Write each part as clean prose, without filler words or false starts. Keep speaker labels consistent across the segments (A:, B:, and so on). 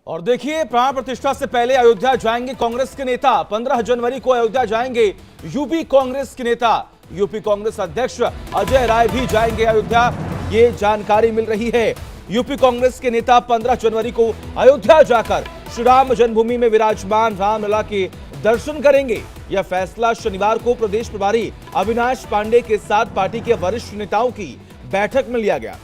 A: और देखिए, प्राण प्रतिष्ठा से पहले अयोध्या जाएंगे कांग्रेस के नेता। 15 जनवरी को अयोध्या जाएंगे यूपी कांग्रेस के नेता। यूपी कांग्रेस अध्यक्ष अजय राय भी जाएंगे अयोध्या, ये जानकारी मिल रही है। यूपी कांग्रेस के नेता 15 जनवरी को अयोध्या जाकर श्री राम जन्मभूमि में विराजमान रामलला के दर्शन करेंगे। यह फैसला शनिवार को प्रदेश प्रभारी अविनाश पांडे के साथ पार्टी के वरिष्ठ नेताओं की बैठक में लिया गया।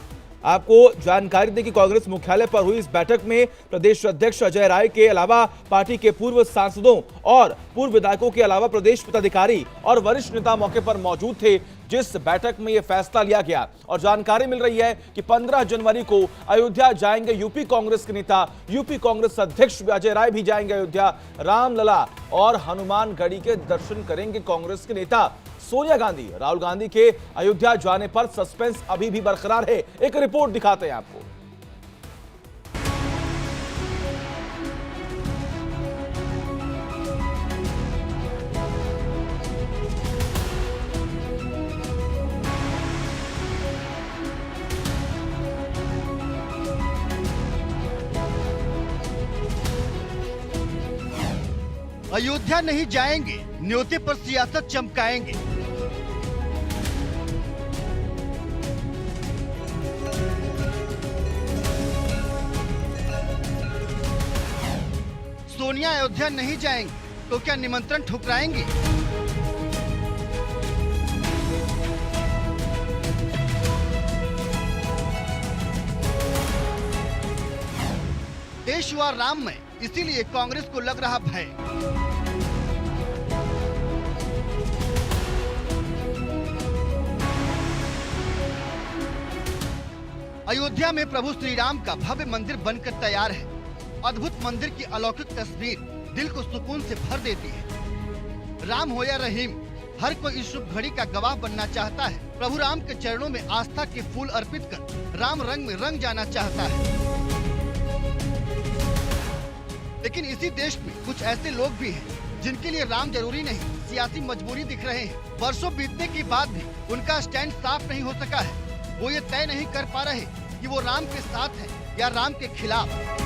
A: आपको जानकारी दें कि कांग्रेस मुख्यालय पर हुई इस बैठक में प्रदेश अध्यक्ष अजय राय के अलावा पार्टी के पूर्व सांसदों और पूर्व विधायकों के अलावा प्रदेश पदाधिकारी और वरिष्ठ नेता मौके पर मौजूद थे, जिस बैठक में यह फैसला लिया गया। और जानकारी मिल रही है कि 15 जनवरी को अयोध्या जाएंगे यूपी कांग्रेस के नेता। यूपी कांग्रेस अध्यक्ष अजय राय भी जाएंगे अयोध्या। रामलला और हनुमानगढ़ी के दर्शन करेंगे कांग्रेस के नेता। सोनिया गांधी, राहुल गांधी के अयोध्या जाने पर सस्पेंस अभी भी बरकरार है। एक रिपोर्ट दिखाते हैं आपको।
B: अयोध्या नहीं जाएंगे, न्योते पर सियासत चमकाएंगे। सोनिया अयोध्या नहीं जाएंगे तो क्या निमंत्रण ठुकराएंगे? देश हुआ राम में, इसीलिए कांग्रेस को लग रहा भय। अयोध्या में प्रभु श्री राम का भव्य मंदिर बनकर तैयार है। अद्भुत मंदिर की अलौकिक तस्वीर दिल को सुकून से भर देती है। राम हो या रहीम, हर कोई इस शुभ घड़ी का गवाह बनना चाहता है। प्रभु राम के चरणों में आस्था के फूल अर्पित कर राम रंग में रंग जाना चाहता है। लेकिन इसी देश में कुछ ऐसे लोग भी हैं जिनके लिए राम जरूरी नहीं, सियासी मजबूरी दिख रहे हैं। वर्षों बीतने के बाद भी उनका स्टैंड साफ नहीं हो सका है। वो ये तय नहीं कर पा रहे कि वो राम के साथ है या राम के खिलाफ।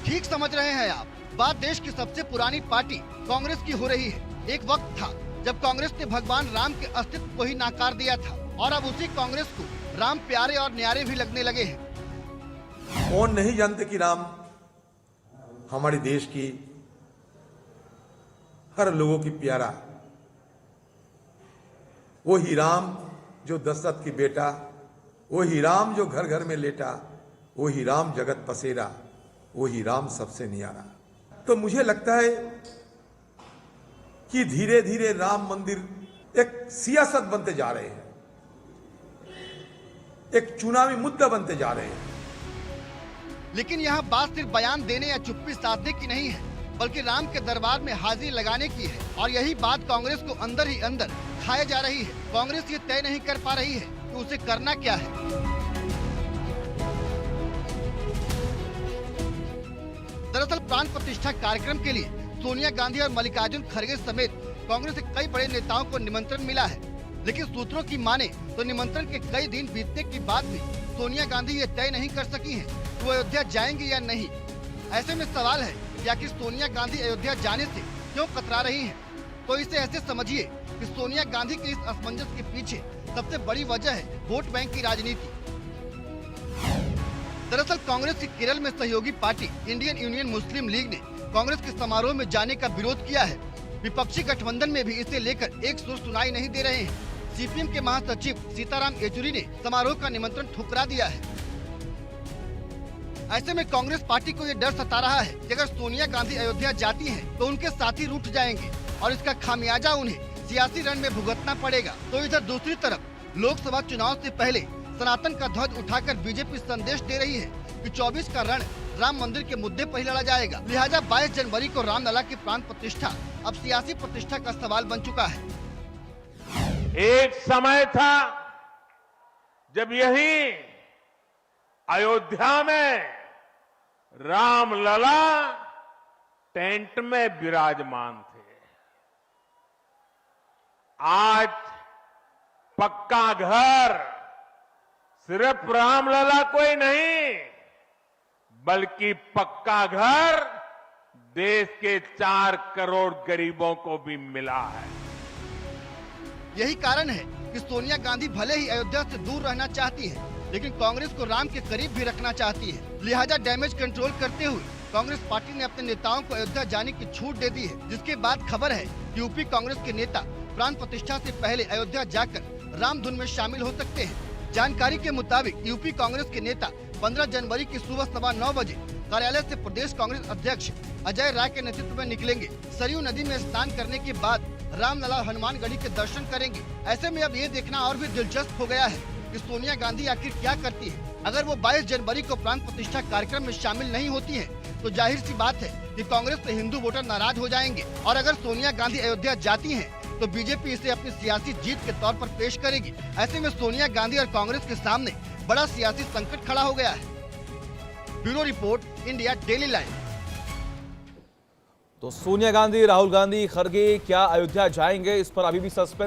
B: ठीक समझ रहे हैं आप, बात देश की सबसे पुरानी पार्टी कांग्रेस की हो रही है। एक वक्त था जब कांग्रेस ने भगवान राम के अस्तित्व को ही नाकार दिया था, और अब उसी कांग्रेस को राम प्यारे और न्यारे भी लगने लगे हैं।
C: कौन नहीं जानते कि राम हमारे देश की हर लोगों की प्यारा, वो ही राम जो दशरथ की बेटा, वो ही राम जो घर घर में लेटा, वो ही राम जगत पसेरा, वो ही राम सबसे नियारा। तो मुझे लगता है कि धीरे धीरे राम मंदिर एक सियासत बनते जा रहे हैं, एक चुनावी मुद्दा बनते जा रहे हैं।
B: लेकिन यहाँ बात सिर्फ बयान देने या चुप्पी साधने की नहीं है, बल्कि राम के दरबार में हाजिरी लगाने की है। और यही बात कांग्रेस को अंदर ही अंदर खाए जा रही है। कांग्रेस ये तय नहीं कर पा रही है कि उसे करना क्या है। दरअसल प्राण प्रतिष्ठा कार्यक्रम के लिए सोनिया गांधी और मल्लिकार्जुन खड़गे समेत कांग्रेस के कई बड़े नेताओं को निमंत्रण मिला है। लेकिन सूत्रों की माने तो निमंत्रण के कई दिन बीतने के बाद भी सोनिया गांधी ये तय नहीं कर सकी हैं कि वो अयोध्या जाएंगी या नहीं। ऐसे में सवाल है कि आखिर सोनिया गांधी अयोध्या जाने से क्यों कतरा रही हैं? तो इसे ऐसे समझिए कि सोनिया गांधी के इस असमंजस के पीछे सबसे बड़ी वजह है वोट बैंक की राजनीति। दरअसल कांग्रेस की केरल में सहयोगी पार्टी इंडियन यूनियन मुस्लिम लीग ने कांग्रेस के समारोह में जाने का विरोध किया है। विपक्षी गठबंधन में भी इसे लेकर एक सुर सुनाई नहीं दे रहे हैं। सीपीएम के महासचिव सीताराम येचुरी ने समारोह का निमंत्रण ठुकरा दिया है। ऐसे में कांग्रेस पार्टी को ये डर सता रहा है कि अगर सोनिया गांधी अयोध्या जाती हैं, तो उनके साथी रूठ जाएंगे और इसका खामियाजा उन्हें सियासी रण में भुगतना पड़ेगा। तो इधर दूसरी तरफ लोकसभा चुनाव से पहले सनातन का ध्वज उठाकर बीजेपी संदेश दे रही है कि 24 का रण राम मंदिर के मुद्दे पर ही लड़ा जाएगा। लिहाजा 22 जनवरी को रामलला की प्राण प्रतिष्ठा अब सियासी प्रतिष्ठा का सवाल बन चुका है।
D: एक समय था जब यही अयोध्या में रामलला टेंट में विराजमान थे। आज पक्का घर सिर्फ रामलला को ही नहीं, बल्कि पक्का घर देश के 4 करोड़ गरीबों को भी मिला है।
B: यही कारण है कि सोनिया गांधी भले ही अयोध्या से दूर रहना चाहती है, लेकिन कांग्रेस को राम के करीब भी रखना चाहती है। लिहाजा डैमेज कंट्रोल करते हुए कांग्रेस पार्टी ने अपने नेताओं को अयोध्या जाने की छूट दे दी है, जिसके बाद खबर है कि यूपी कांग्रेस के नेता प्राण प्रतिष्ठा से पहले अयोध्या जाकर राम धुन में शामिल हो सकते हैं। जानकारी के मुताबिक यूपी कांग्रेस के नेता 15 जनवरी की सुबह 9:15 बजे कार्यालय से प्रदेश कांग्रेस अध्यक्ष अजय राय के नेतृत्व में निकलेंगे। सरयू नदी में स्नान करने के बाद रामलला हनुमानगढ़ी के दर्शन करेंगे। ऐसे में अब ये देखना और भी दिलचस्प हो गया है कि सोनिया गांधी आखिर क्या करती है। अगर वो 22 जनवरी को प्राण प्रतिष्ठा कार्यक्रम में शामिल नहीं होती है, तो जाहिर सी बात है कि कांग्रेस से हिंदू वोटर नाराज हो जाएंगे। और अगर सोनिया गांधी अयोध्या जाती हैं, तो बीजेपी इसे अपनी सियासी जीत के तौर पर पेश करेगी। ऐसे में सोनिया गांधी और कांग्रेस के सामने बड़ा सियासी संकट खड़ा हो गया है। Bureau report, India daily live.
A: तो सोनिया गांधी, राहुल गांधी, खड़गे क्या अयोध्या जाएंगे, इस पर अभी भी सस्पेंस